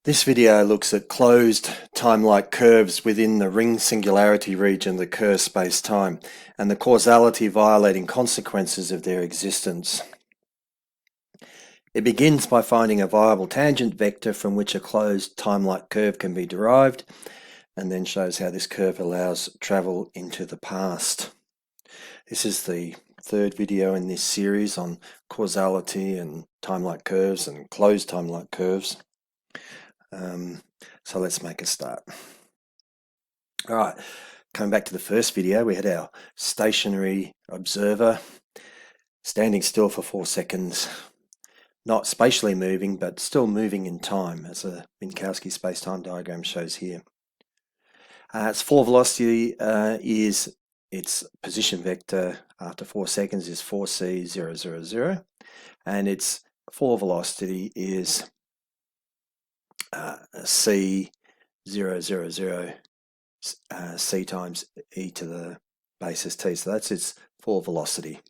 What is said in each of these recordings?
This video looks at closed time-like curves within the ring singularity region of the Kerr space-time and the causality violating consequences of their existence. It begins by finding a viable tangent vector from which a closed time-like curve can be derived, and then shows how this curve allows travel into the past. This is the third video in this series on causality and time-like curves and closed time-like curves. So let's make a start. All right, coming back to the first video, we had our stationary observer standing still for 4 seconds, not spatially moving, but still moving in time, as a Minkowski space-time diagram shows here. Its floor velocity is its position vector after 4 seconds is 4c000, and its floor velocity is c000 c times e to the basis t. So that's its floor velocity.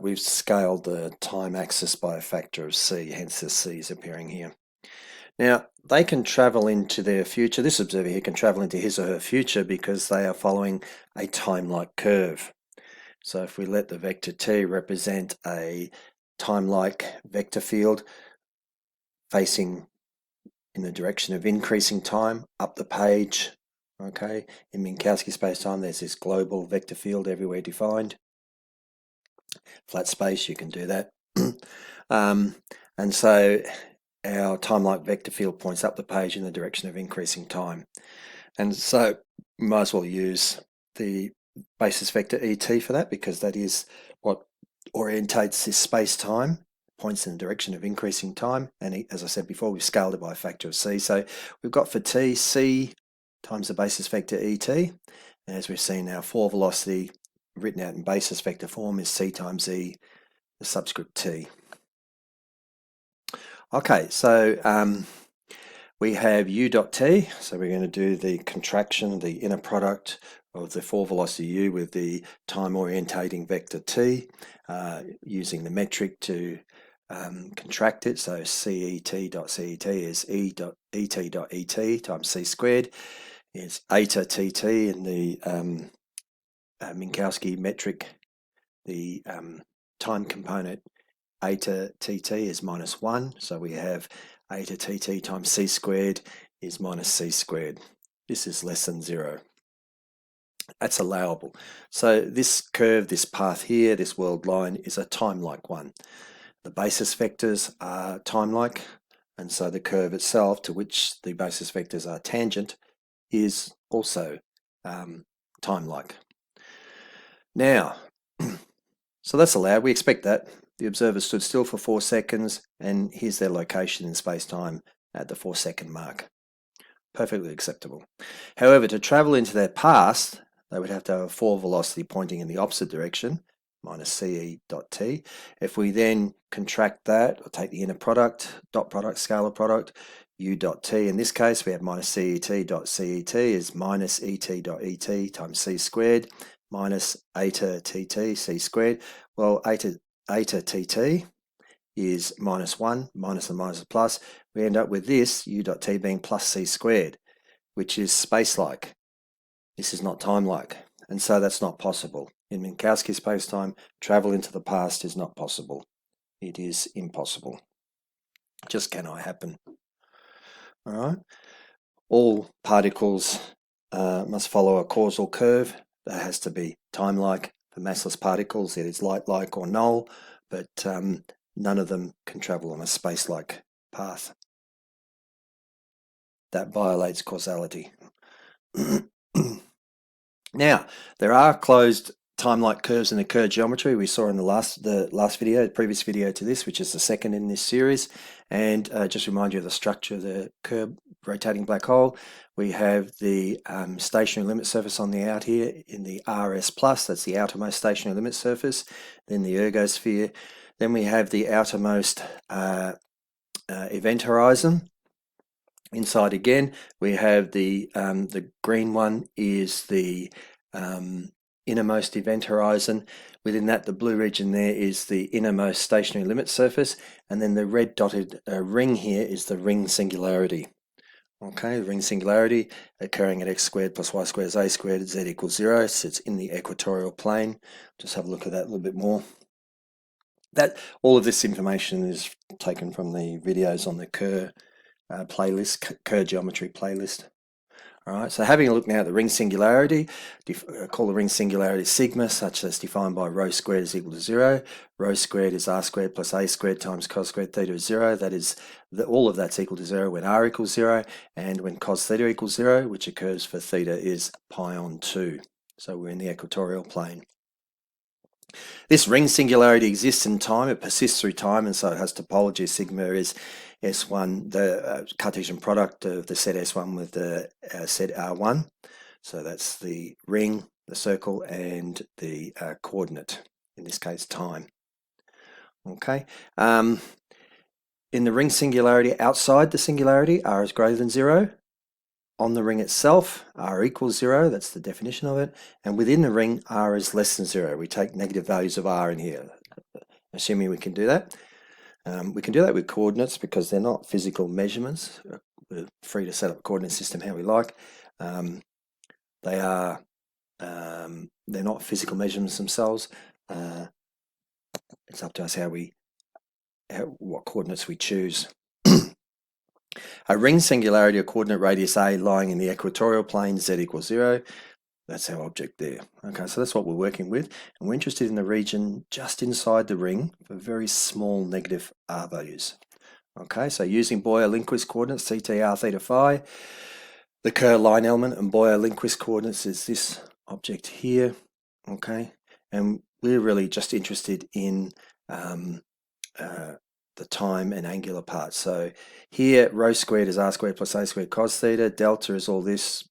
We've scaled the time axis by a factor of c, hence the c is appearing here. Now, they can travel into their future. This observer here can travel into his or her future because they are following a time-like curve. So if we let the vector t represent a time-like vector field facing in the direction of increasing time up the page, okay, in Minkowski space-time there's this global vector field everywhere defined. Flat space, you can do that. And so our time-like vector field points up the page in the direction of increasing time. And so we might as well use the basis vector ET for that, because that is what orientates this space-time, points in the direction of increasing time. And as I said before, we've scaled it by a factor of c. So we've got for t, c times the basis vector ET. And as we've seen, our floor velocity written out in basis vector form is c times e, the subscript t. Okay, so we have u dot t, so we're going to do the contraction, the inner product of the floor velocity u with the time orientating vector t, using the metric to contract it. So cet dot cet is e dot et dot et times c squared. It's eta tt in the Minkowski metric. The time component eta tt is -1, so we have eta tt times c squared is minus c squared. This is less than 0. That's allowable. So this curve, this path here, this world line is a time-like one. The basis vectors are time-like, and so the curve itself, to which the basis vectors are tangent, is also time-like. Now, so that's allowed. We expect that. The observer stood still for 4 seconds, and here's their location in space-time at the 4-second mark. Perfectly acceptable. However, to travel into their past, they would have to have a floor velocity pointing in the opposite direction, minus ce dot t. If we then contract that, or take the inner product, dot product, scalar product, u dot t, in this case we have minus cet dot cet is minus et dot et times c squared, minus eta tt c squared. Well, eta tt is -1, minus and minus plus. We end up with this u dot t being plus c squared, which is space-like. This is not time-like, and so that's not possible. In Minkowski space-time, travel into the past is not possible. It is impossible. It just cannot happen. All right. All particles must follow a causal curve. That has to be time-like. For massless particles, it is light-like or null, but none of them can travel on a space-like path. That violates causality. Now, there are closed time-like curves in the Kerr geometry we saw in the previous video to this, which is the second in this series. And just remind you of the structure of the Kerr rotating black hole. We have the stationary limit surface on the out here in the RS+, that's the outermost stationary limit surface, then the ergosphere. Then we have the outermost event horizon. Inside again, we have the green one is the innermost event horizon. Within that, the blue region there is the innermost stationary limit surface, and then the red dotted ring here is the ring singularity. Okay, the ring singularity occurring at x squared plus y squared is a squared, z equals 0, so it's in the equatorial plane. Just have a look at that a little bit more. All of this information is taken from the videos on the Kerr playlist, Kerr geometry playlist. All right, so having a look now at the ring singularity, call the ring singularity sigma, such that's defined by rho squared is equal to 0. Rho squared is r squared plus a squared times cos squared theta is 0. That is, all of that's equal to 0 when r equals 0, and when cos theta equals 0, which occurs for theta is pi on 2. So we're in the equatorial plane. This ring singularity exists in time, it persists through time, and so it has topology. Sigma is S1, the Cartesian product of the set S1 with the set R1. So that's the ring, the circle, and the coordinate, in this case time. Okay. In the ring singularity, outside the singularity, r is greater than 0. On the ring itself, r equals 0, that's the definition of it, and within the ring, r is less than 0. We take negative values of r in here, assuming we can do that. We can do that with coordinates because they're not physical measurements. We're free to set up a coordinate system how we like. They're not physical measurements themselves. It's up to us what coordinates we choose. A ring singularity, a coordinate radius a lying in the equatorial plane, z equals 0. That's our object there. Okay, so that's what we're working with. And we're interested in the region just inside the ring for very small negative r values. Okay, so using Boyer-Lindquist coordinates, ct, r, theta, phi, the Kerr line element and Boyer-Lindquist coordinates is this object here. Okay, and we're really just interested in the time and angular part. So here, rho squared is r squared plus a squared cos theta. Delta is all this.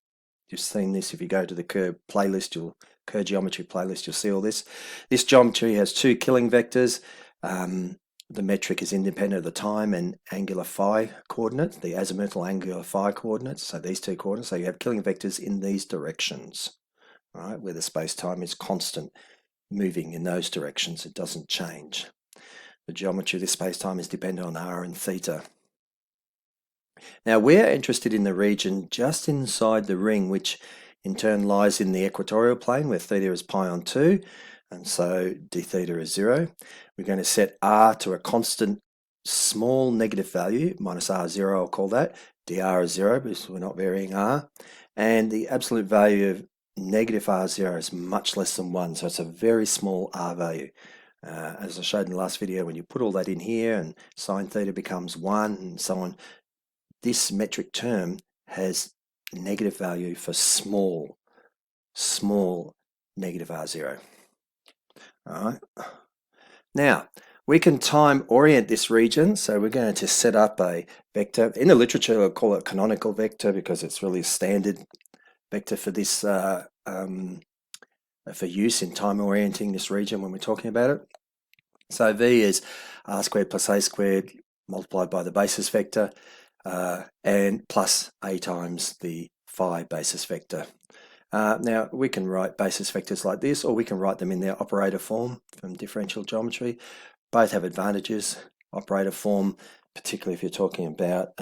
You've seen this if you go to the Kerr playlist, Kerr geometry playlist, you'll see all this. This geometry has two killing vectors. The metric is independent of the time and angular phi coordinates, the azimuthal angular phi coordinates. So these two coordinates. So you have killing vectors in these directions, right, where the space-time is constant, moving in those directions. It doesn't change. The geometry of this space-time is dependent on r and theta. Now we're interested in the region just inside the ring, which in turn lies in the equatorial plane where theta is pi on 2, and so d theta is 0. We're going to set r to a constant small negative value, minus r0 I'll call that. dr is 0 because we're not varying r. And the absolute value of negative r0 is much less than 1, so it's a very small r value. As I showed in the last video, when you put all that in here and sine theta becomes 1 and so on, this metric term has negative value for small negative r0. All right. Now, we can time orient this region, so we're going to set up a vector. In the literature, I'll call it canonical vector because it's really a standard vector for this, for use in time orienting this region when we're talking about it. So V is r squared plus a squared multiplied by the basis vector, and plus a times the phi basis vector. Now we can write basis vectors like this, or we can write them in their operator form from differential geometry. Both have advantages. Operator form, particularly if you're talking about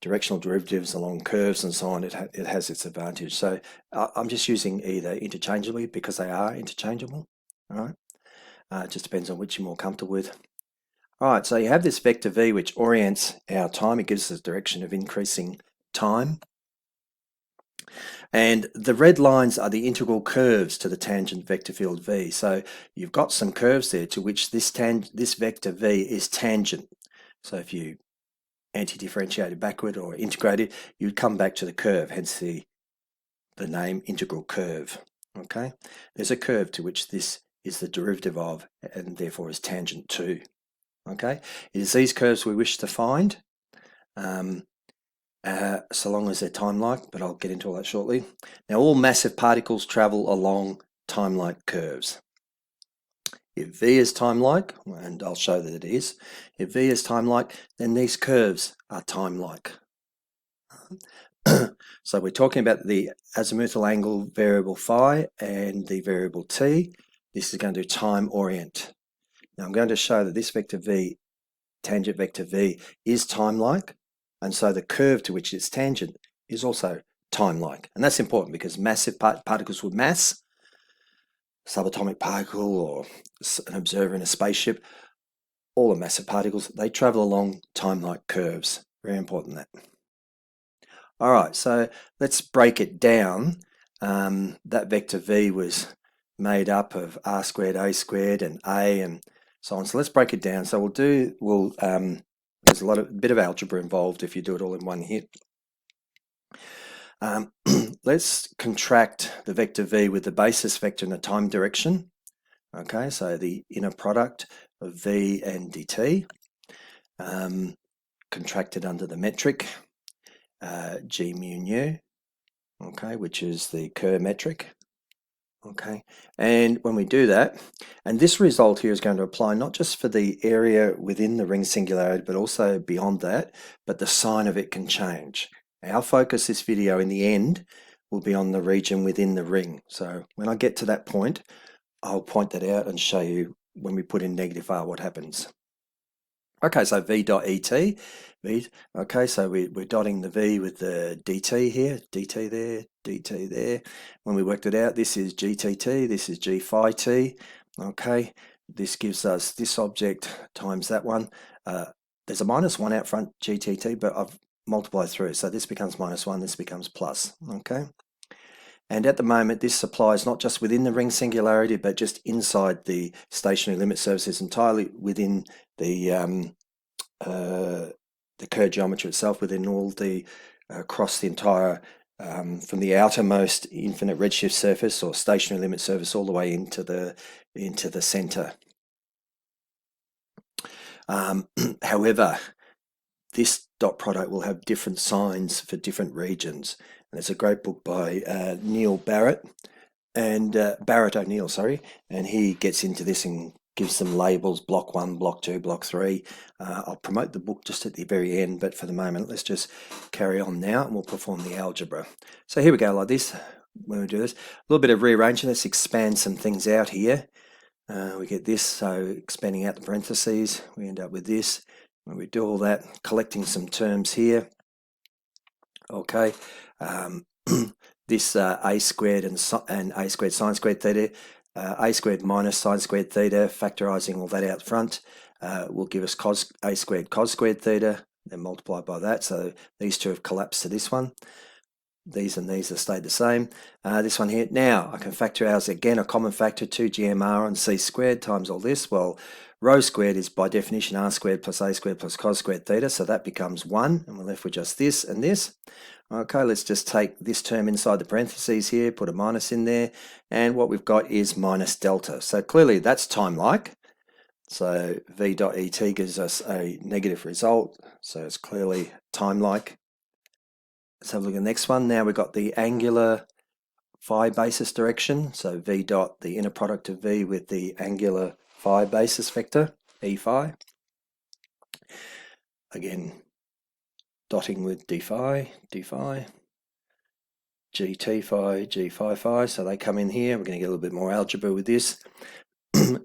directional derivatives along curves and so on, it has its advantage. So I'm just using either interchangeably because they are interchangeable. All right. It just depends on which you're more comfortable with. All right, so you have this vector v which orients our time. It gives us a direction of increasing time. And the red lines are the integral curves to the tangent vector field v. So you've got some curves there to which this vector v is tangent. So if you anti-differentiated backward or integrated, you'd come back to the curve, hence the name integral curve. Okay, there's a curve to which this is the derivative of and therefore is tangent to. Okay, it is these curves we wish to find, so long as they're time-like, but I'll get into all that shortly. Now, all massive particles travel along time-like curves. If v is time-like, and I'll show that it is, if v is time-like, then these curves are time-like. So we're talking about the azimuthal angle variable phi and the variable t. This is going to time orient. Now I'm going to show that this vector v, tangent vector v, is time-like, and so the curve to which it's tangent is also time-like. And that's important because massive particles with mass, subatomic particle or an observer in a spaceship, all the massive particles, they travel along time-like curves. Very important that. All right, so let's break it down. That vector v was made up of r squared, a squared, and a, and so on. So let's break it down. So there's a bit of algebra involved if you do it all in one hit. Let's contract the vector v with the basis vector in the time direction. Okay, so the inner product of v and dt, contracted under the metric g mu nu, okay, which is the Kerr metric. Okay, and when we do that, and this result here is going to apply not just for the area within the ring singularity, but also beyond that, but the sign of it can change. Our focus this video in the end will be on the region within the ring. So when I get to that point, I'll point that out and show you when we put in negative r what happens. Okay, so v dot et, v, okay, so we're dotting the v with the dt here, dt there, dt there. When we worked it out, this is gtt, this is g phi t, okay. This gives us this object times that one. There's a -1 out front, gtt, but I've multiplied through, so this becomes -1, this becomes plus, okay. And at the moment, this applies not just within the ring singularity, but just inside the stationary limit surfaces, entirely within the Kerr geometry itself, within all the across the entire from the outermost infinite redshift surface or stationary limit surface all the way into the center. However, this dot product will have different signs for different regions. And there's a great book by Barret O'Neill, sorry, and he gets into this and gives some labels: block 1, block 2, block 3. I'll promote the book just at the very end, but for the moment, let's just carry on now and we'll perform the algebra. So here we go, like this. When we do this, a little bit of rearranging. Let's expand some things out here. We get this, so expanding out the parentheses, we end up with this. When we do all that, collecting some terms here. Okay, this a squared and a squared sine squared theta, a squared minus sine squared theta, factorizing all that out front, will give us cos a squared cos squared theta, then multiplied by that. So these two have collapsed to this one. These and these have stayed the same. This one here, now I can factor out again a common factor, 2gmr on c squared times all this. Well, rho squared is by definition r squared plus a squared plus cos squared theta, so that becomes 1, and we're left with just this and this. Okay, let's just take this term inside the parentheses here, put a minus in there, and what we've got is minus delta. So clearly that's time-like. So v dot et gives us a negative result, so it's clearly time-like. Let's have a look at the next one. Now we've got the angular phi basis direction, so v dot, the inner product of v with the angular phi basis vector, e phi. Again, dotting with d phi, gt phi, g phi phi, so they come in here. We're going to get a little bit more algebra with this.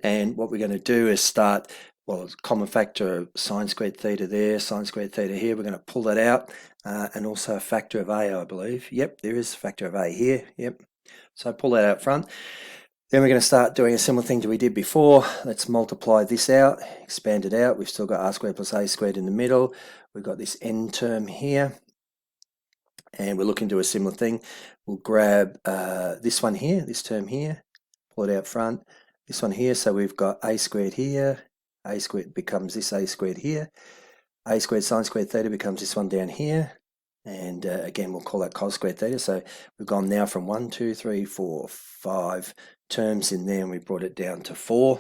And what we're going to do is start, well, common factor of sine squared theta there, sine squared theta here. We're going to pull that out, and also a factor of a, I believe. Yep, there is a factor of a here. Yep. So pull that out front. Then we're going to start doing a similar thing to we did before. Let's multiply this out, expand it out. We've still got r squared plus a squared in the middle. We've got this n term here, and we're looking to do a similar thing. We'll grab this one here, this term here, pull it out front. This one here, so we've got a squared here, a squared becomes this a squared here, a squared sine squared theta becomes this one down here, and again we'll call that cos squared theta. So we've gone now from 1, 2, 3, 4, 5 terms in there, and we brought it down to 4.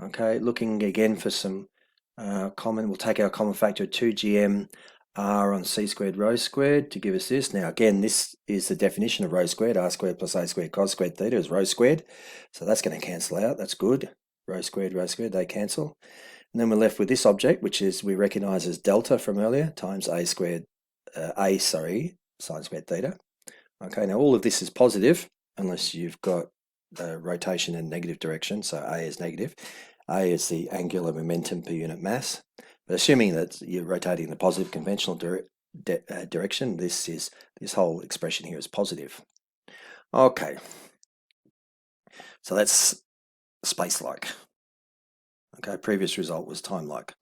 Okay, looking again for some common, we'll take our common factor of 2gm r on c squared rho squared to give us this. Now again, this is the definition of rho squared, r squared plus a squared cos squared theta is rho squared, so that's going to cancel out. That's good. Rho squared, they cancel. And then we're left with this object, which is we recognize as delta from earlier, times a squared, sine squared theta. Okay, now all of this is positive unless you've got rotation in negative direction, so A is negative. A is the angular momentum per unit mass. But assuming that you're rotating in the positive conventional direction, this whole expression here is positive. Okay, so that's space-like. Okay, previous result was time-like.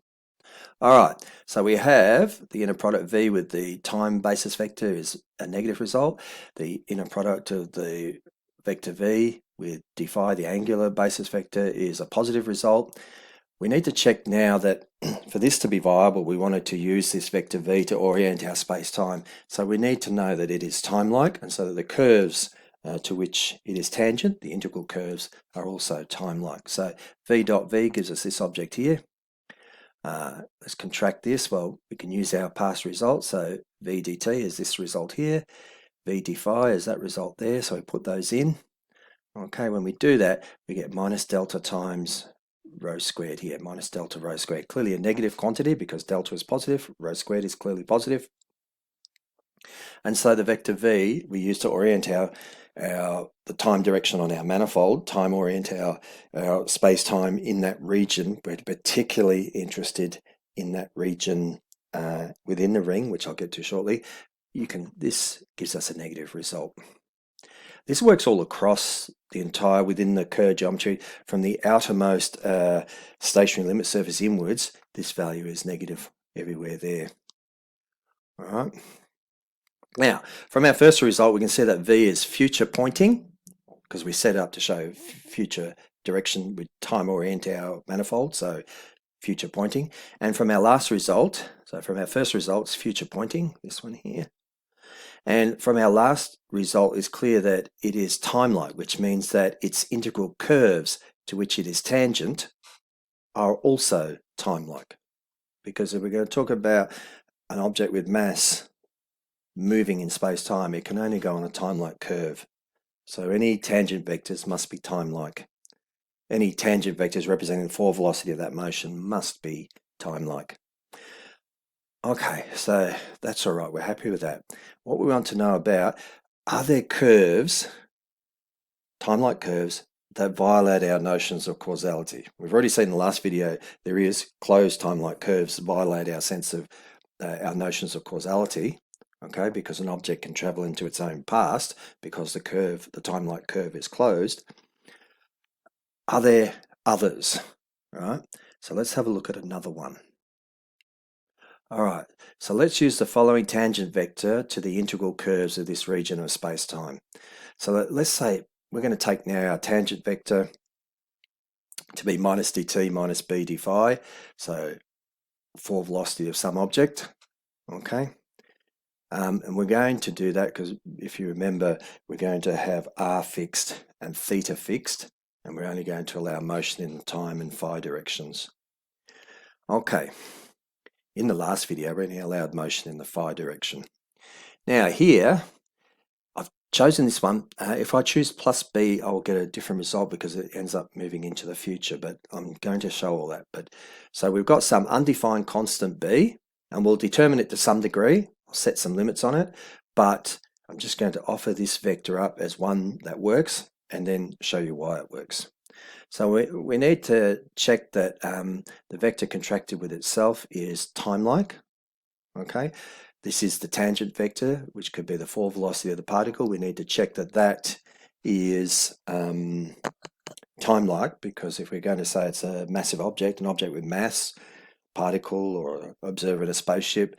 All right, so we have the inner product V with the time basis vector is a negative result. The inner product of the vector V with d phi, the angular basis vector, is a positive result. We need to check now that for this to be viable, we wanted to use this vector V to orient our space-time. So we need to know that it is time-like, and so that the curves to which it is tangent, the integral curves, are also time-like. So V dot V gives us this object here. Let's contract this. Well, we can use our past result. So V dt is this result here. V d phi is that result there. So we put those in. Okay, when we do that, we get minus delta times rho squared here. Minus delta rho squared. Clearly a negative quantity because delta is positive. Rho squared is clearly positive. And so the vector V we use to orient the time direction on our manifold, time orient our space-time in that region. We're particularly interested in that region within the ring, which I'll get to shortly. This gives us a negative result. This works all across the entire, within the Kerr geometry, from the outermost stationary limit surface inwards. This value is negative everywhere there. All right. Now, from our first result, we can see that V is future pointing, because we set it up to show future direction with time orient our manifold, so future pointing. And from our last result, so from our first result, it's future pointing, this one here. And from our last result, it's clear that it is time-like, which means that its integral curves to which it is tangent are also time-like. Because if we're going to talk about an object with mass moving in space-time, it can only go on a time-like curve. So any tangent vectors must be time-like. Any tangent vectors representing the forward velocity of that motion must be time-like. Okay, so that's all right, we're happy with that. What we want to know about, are there curves, time-like curves, that violate our notions of causality? We've already seen in the last video, there is closed time-like curves that violate our sense of our notions of causality. Okay, because an object can travel into its own past because the time-like curve is closed. Are there others? All right, so let's have a look at another one. All right, so let's use the following tangent vector to the integral curves of this region of space-time. So let's say we're going to take now our tangent vector to be minus dt minus b d phi, so forward velocity of some object. Okay. And we're going to do that because if you remember, we're going to have r fixed and theta fixed, and we're only going to allow motion in the time and phi directions. Okay, in the last video, we only allowed motion in the phi direction. Now here, I've chosen this one. If I choose plus b, I'll get a different result because it ends up moving into the future, but I'm going to show all that. So we've got some undefined constant b, and we'll determine it to some degree. I'll set some limits on it, but I'm just going to offer this vector up as one that works and then show you why it works. So we need to check that the vector contracted with itself is time-like. Okay, this is the tangent vector, which could be the forward velocity of the particle. We need to check that that is time-like, because if we're going to say it's a massive object, an object with mass, particle or observer in a spaceship,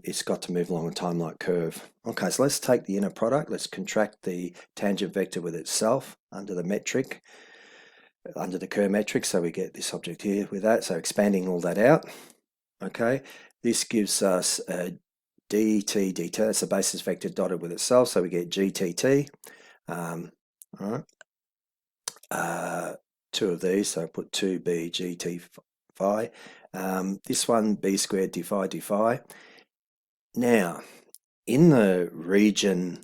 it's got to move along a time-like curve. Okay, so let's take the inner product. Let's contract the tangent vector with itself under the metric, under the Kerr metric, so we get this object here with that. So expanding all that out. Okay, this gives us a dt dt. It's a basis vector dotted with itself, so we get gtt. All right. Two of these, so I put 2b gt phi. This one b squared d phi d phi. Now, in the region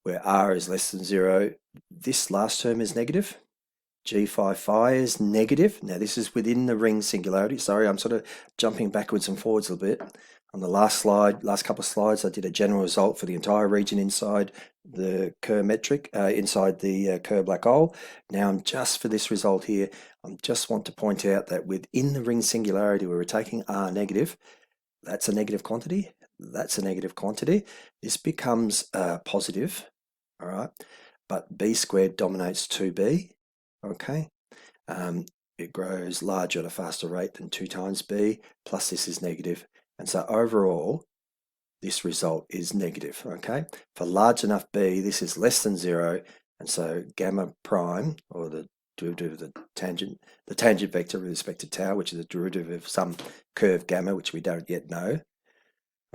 where r is less than 0, this last term is negative. G phi phi is negative. Now this is within the ring singularity. Sorry, I'm sort of jumping backwards and forwards a little bit. On the last couple of slides, I did a general result for the entire region inside the Kerr metric, inside the Kerr black hole. Now I'm just for this result here, I just want to point out that within the ring singularity, where we're taking R negative, that's a negative quantity, that's a negative quantity. This becomes positive, all right? But B squared dominates 2B, okay? It grows larger at a faster rate than 2 times B, plus this is negative. And so overall, this result is negative, okay? For large enough B, this is less than 0, and so gamma prime, or the derivative of the tangent vector with respect to tau, which is the derivative of some curve gamma, which we don't yet know.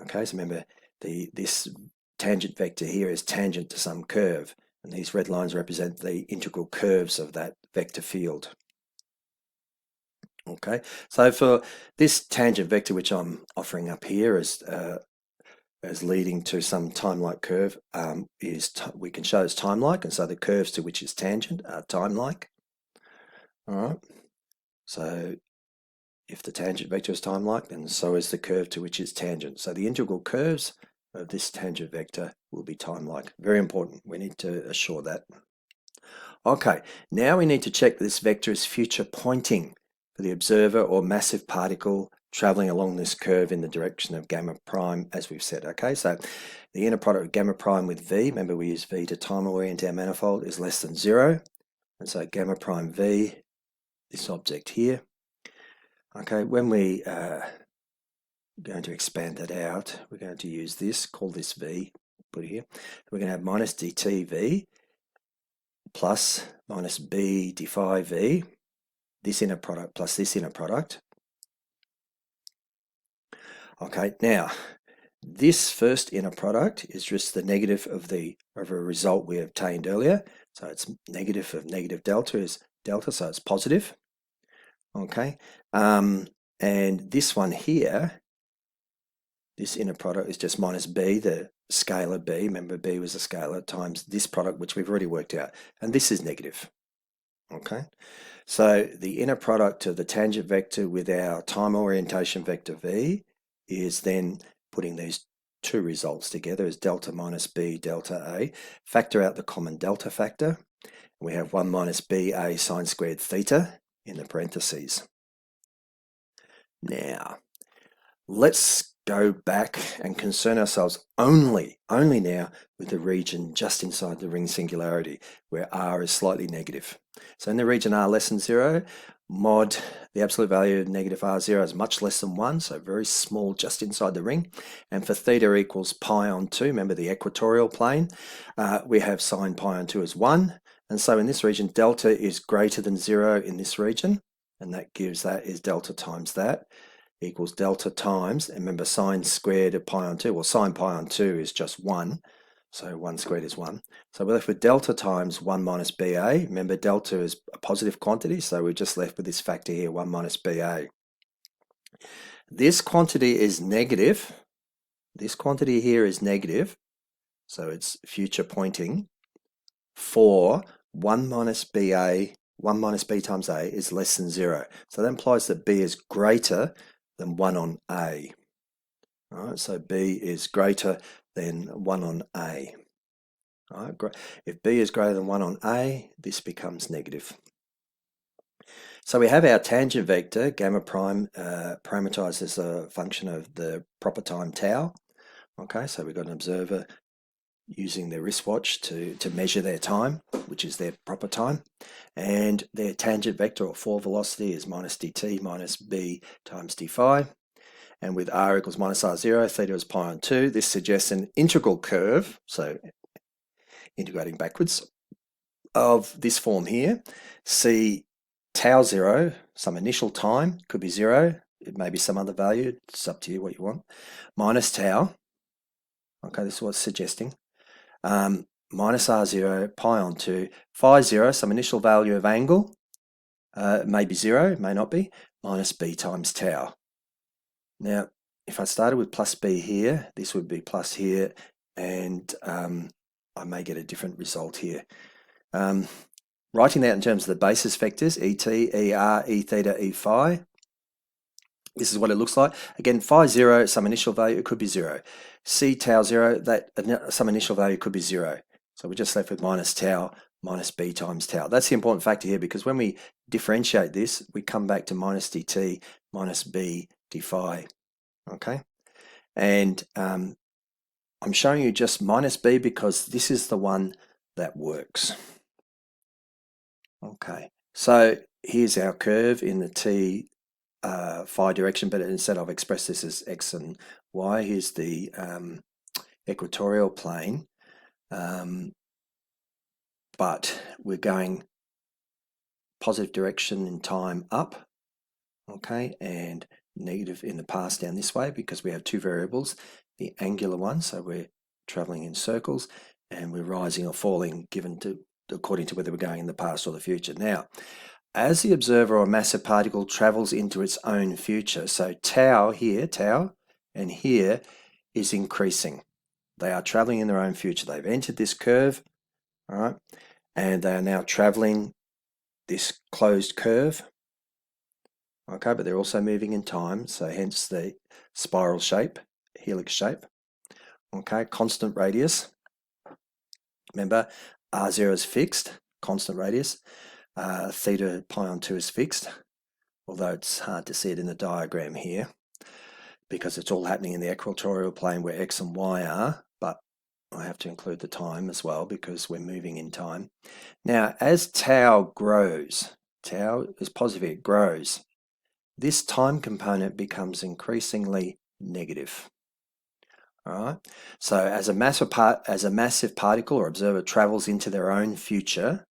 Okay, so remember, this tangent vector here is tangent to some curve, and these red lines represent the integral curves of that vector field. Okay, so for this tangent vector, which I'm offering up here as leading to some time-like curve, we can show it's time-like, and so the curves to which it's tangent are time-like. All right, so if the tangent vector is time-like, then so is the curve to which it's tangent. So the integral curves of this tangent vector will be time-like. Very important. We need to assure that. Okay, now we need to check that this vector is future pointing for the observer or massive particle traveling along this curve in the direction of gamma prime, as we've said. Okay, so the inner product of gamma prime with V, remember we use V to time orient our manifold, is less than 0. And so gamma prime V, this object here. Okay, when we going to expand that out, we're going to use this, call this V, put it here. We're going to have minus dt V plus minus B d phi V, this inner product plus this inner product. Okay, now this first inner product is just the negative of a result we obtained earlier. So it's negative of negative delta is delta, so it's positive. Okay, and this one here, this inner product is just minus B, the scalar B. Remember, B was a scalar times this product, which we've already worked out, and this is negative. Okay, so the inner product of the tangent vector with our time orientation vector V is then putting these two results together as delta minus B delta A. Factor out the common delta factor. We have 1 minus BA sine squared theta in the parentheses. Now, let's go back and concern ourselves only now with the region just inside the ring singularity, where R is slightly negative. So in the region R less than 0, mod the absolute value of negative R0 is much less than 1, so very small just inside the ring. And for theta equals pi on 2, remember the equatorial plane, we have sine pi on 2 as 1. And so in this region, delta is greater than 0 in this region, and that gives that is delta times that equals delta times, and remember sine squared of pi on 2, well sine pi on 2 is just 1, so 1 squared is 1. So we're left with delta times 1 minus BA. Remember delta is a positive quantity, so we're just left with this factor here, 1 minus BA. This quantity is negative. This quantity here is negative, so it's future pointing for 1 minus BA, 1 minus B times A is less than 0. So that implies that B is greater than 1 on A. All right, so B is greater than 1 on A. All right, if B is greater than 1 on A, this becomes negative. So we have our tangent vector, gamma prime, parameterized as a function of the proper time tau. Okay, so we've got an observer using their wristwatch to measure their time, which is their proper time, and their tangent vector or fall velocity is minus dt minus b times d phi, and with r equals minus r0, theta is pi on 2. This suggests an integral curve, so integrating backwards, of this form here. See tau 0, some initial time, could be 0, it may be some other value, it's up to you what you want, minus tau, okay, this is what it's suggesting, minus r0, pi on 2, phi 0, some initial value of angle, may be 0, may not be, minus b times tau. Now, if I started with plus b here, this would be plus here, and I may get a different result here. writing that in terms of the basis vectors, et, er, e theta, e phi, this is what it looks like. Again, phi 0, some initial value, it could be 0. C tau 0, that some initial value could be 0. So we're just left with minus tau minus b times tau. That's the important factor here, because when we differentiate this, we come back to minus dt minus b d phi. Okay? And I'm showing you just minus b because this is the one that works. Okay, so here's our curve in the t phi direction, but instead I've expressed this as x and y. Here's the equatorial plane, but we're going positive direction in time up, okay, and negative in the past down this way, because we have two variables, the angular one, so we're traveling in circles, and we're rising or falling according to whether we're going in the past or the future. Now, as the observer or massive particle travels into its own future, so tau here, tau, and here is increasing. They are traveling in their own future. They've entered this curve, all right, and they are now traveling this closed curve, okay, but they're also moving in time, so hence the spiral shape, helix shape, okay, constant radius. Remember, R0 is fixed, constant radius. Theta pi on 2 is fixed, although it's hard to see it in the diagram here because it's all happening in the equatorial plane where x and y are, but I have to include the time as well because we're moving in time. Now, as tau grows, tau is positive, it grows, this time component becomes increasingly negative. All right. So as a massive particle or observer travels into their own future,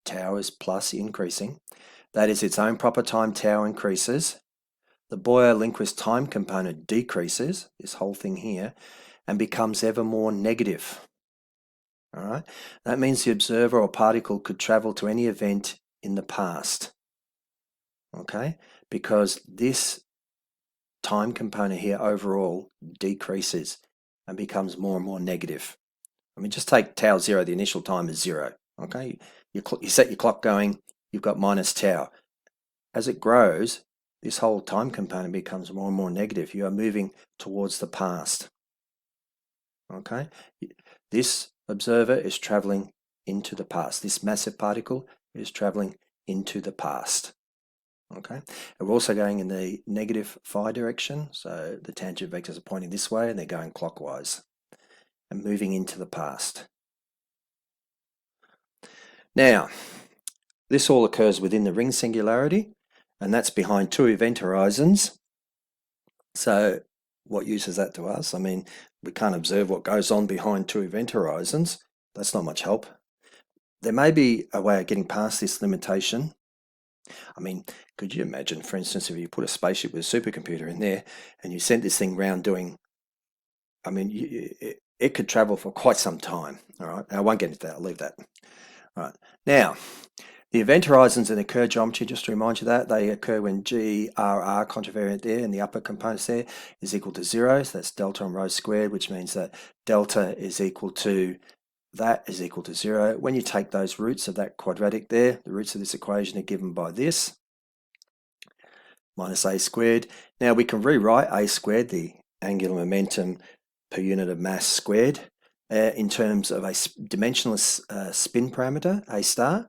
tau is plus increasing. That is its own proper time, tau increases. The Boyer-Lindquist time component decreases, this whole thing here, and becomes ever more negative. All right. That means the observer or particle could travel to any event in the past. Okay, because this time component here overall decreases and becomes more and more negative. I mean, just take tau 0, the initial time is 0. Okay, you set your clock going, you've got minus tau. As it grows, this whole time component becomes more and more negative. You are moving towards the past. Okay, this observer is traveling into the past. This massive particle is traveling into the past. Okay, and we're also going in the negative phi direction, so the tangent vectors are pointing this way and they're going clockwise and moving into the past. Now, this all occurs within the ring singularity, and that's behind two event horizons. So what use is that to us? I mean, we can't observe what goes on behind two event horizons. That's not much help. There may be a way of getting past this limitation. I mean, could you imagine, for instance, if you put a spaceship with a supercomputer in there and you sent this thing around doing, I mean, it could travel for quite some time. All right, I won't get into that, I'll leave that. All right, now, the event horizons in the Kerr geometry, just to remind you that, they occur when GRR contravariant there in the upper components there is equal to 0, so that's delta on rho squared, which means that delta is equal to that is equal to 0. When you take those roots of that quadratic there, the roots of this equation are given by this, minus a squared. Now we can rewrite a squared, the angular momentum per unit of mass squared, in terms of a dimensionless spin parameter, a star,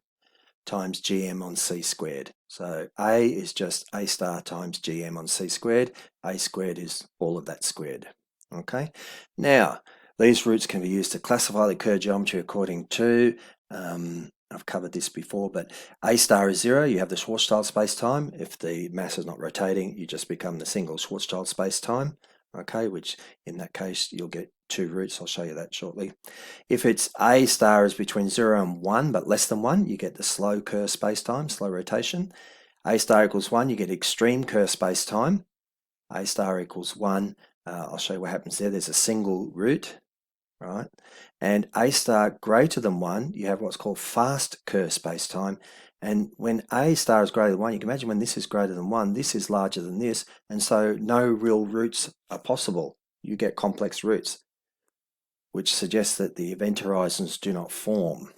times gm on c squared. So a is just a star times gm on c squared. A squared is all of that squared. Okay. Now, these roots can be used to classify the Kerr geometry according to, I've covered this before, but a star is 0, you have the Schwarzschild space-time. If the mass is not rotating, you just become the single Schwarzschild space-time, okay, which in that case, you'll get two roots. I'll show you that shortly. If it's a star is between 0 and 1, but less than 1, you get the slow Kerr space-time, slow rotation. A star equals 1, you get extreme Kerr space-time. A star equals 1, I'll show you what happens there. There's a single root, right? And a star greater than 1, you have what's called fast Kerr space-time. And when a star is greater than 1, you can imagine when this is greater than 1, this is larger than this, and so no real roots are possible. You get complex roots, which suggests that the event horizons do not form.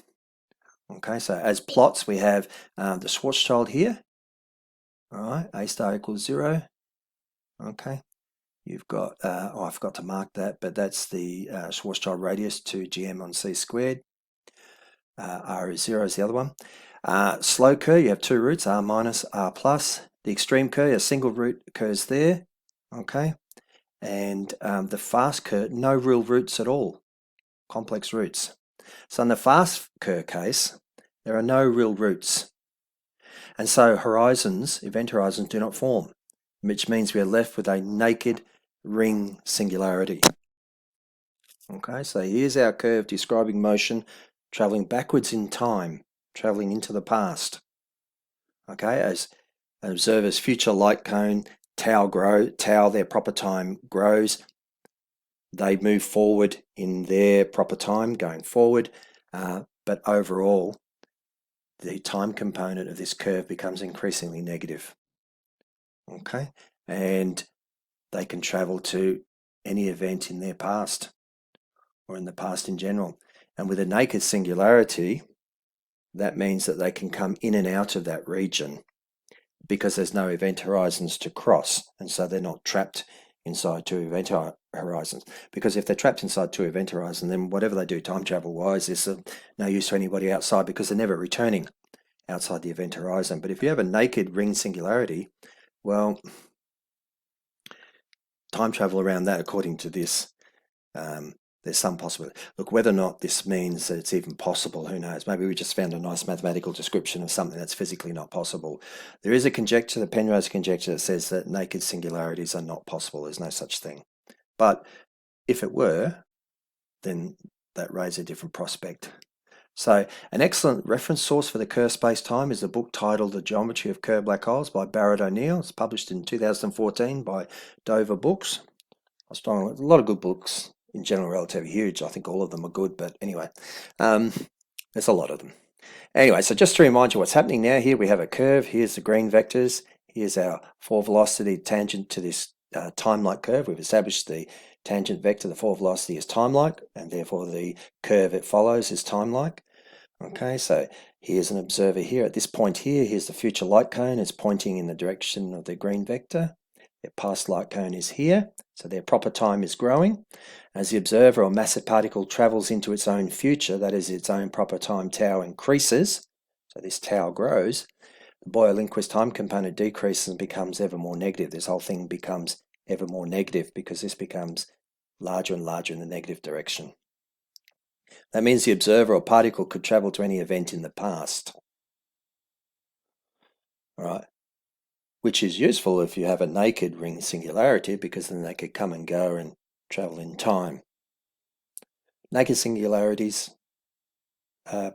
Okay, so as plots, we have the Schwarzschild here. All right, A star equals 0. Okay, you've got, I forgot to mark that, but that's the Schwarzschild radius, 2gm on c squared. R is 0 is the other one. Slow Kerr, you have two roots, R minus, R plus. The extreme Kerr, a single root occurs there. Okay, and the fast Kerr, no real roots at all, complex roots. So in the fast Kerr case, there are no real roots. And so horizons, event horizons, do not form, which means we are left with a naked ring singularity. Okay, so here's our curve describing motion traveling backwards in time, traveling into the past. Okay, as an observer's future light cone, tau, their proper time grows. They move forward in their proper time, going forward, but overall, the time component of this curve becomes increasingly negative. Okay, and they can travel to any event in their past or in the past in general. And with a naked singularity, that means that they can come in and out of that region because there's no event horizons to cross, and so they're not trapped inside two event horizons. Because if they're trapped inside two event horizons, then whatever they do time travel wise is of no use to anybody outside because they're never returning outside the event horizon. But if you have a naked ring singularity, well, time travel around that, according to this, there's some possibility. Look, whether or not this means that it's even possible, who knows? Maybe we just found a nice mathematical description of something that's physically not possible. There is a conjecture, the Penrose conjecture, that says that naked singularities are not possible. There's no such thing. But if it were, then that raises a different prospect. So an excellent reference source for the Kerr space-time is a book titled The Geometry of Kerr Black Holes by Barret O'Neill. It's published in 2014 by Dover Books. A lot of good books. In general, relatively huge. I think all of them are good, but anyway, there's a lot of them. Anyway, so just to remind you what's happening now, here we have a curve. Here's the green vectors. Here's our four velocity tangent to this time-like curve. We've established the tangent vector, the four velocity, is time-like, and therefore the curve it follows is time-like. Okay, so here's an observer here. At this point here, here's the future light cone. It's pointing in the direction of the green vector. Their past light cone is here, so their proper time is growing. As the observer or massive particle travels into its own future, that is, its own proper time tau increases, so this tau grows, the Boyer-Lindquist time component decreases and becomes ever more negative. This whole thing becomes ever more negative because this becomes larger and larger in the negative direction. That means the observer or particle could travel to any event in the past. All right, which is useful if you have a naked ring singularity, because then they could come and go and travel in time. Naked singularities,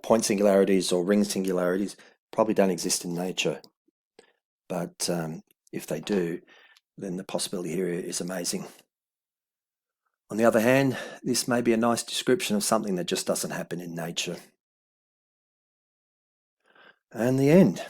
point singularities or ring singularities probably don't exist in nature, but if they do, then the possibility here is amazing. On the other hand, this may be a nice description of something that just doesn't happen in nature. And the end.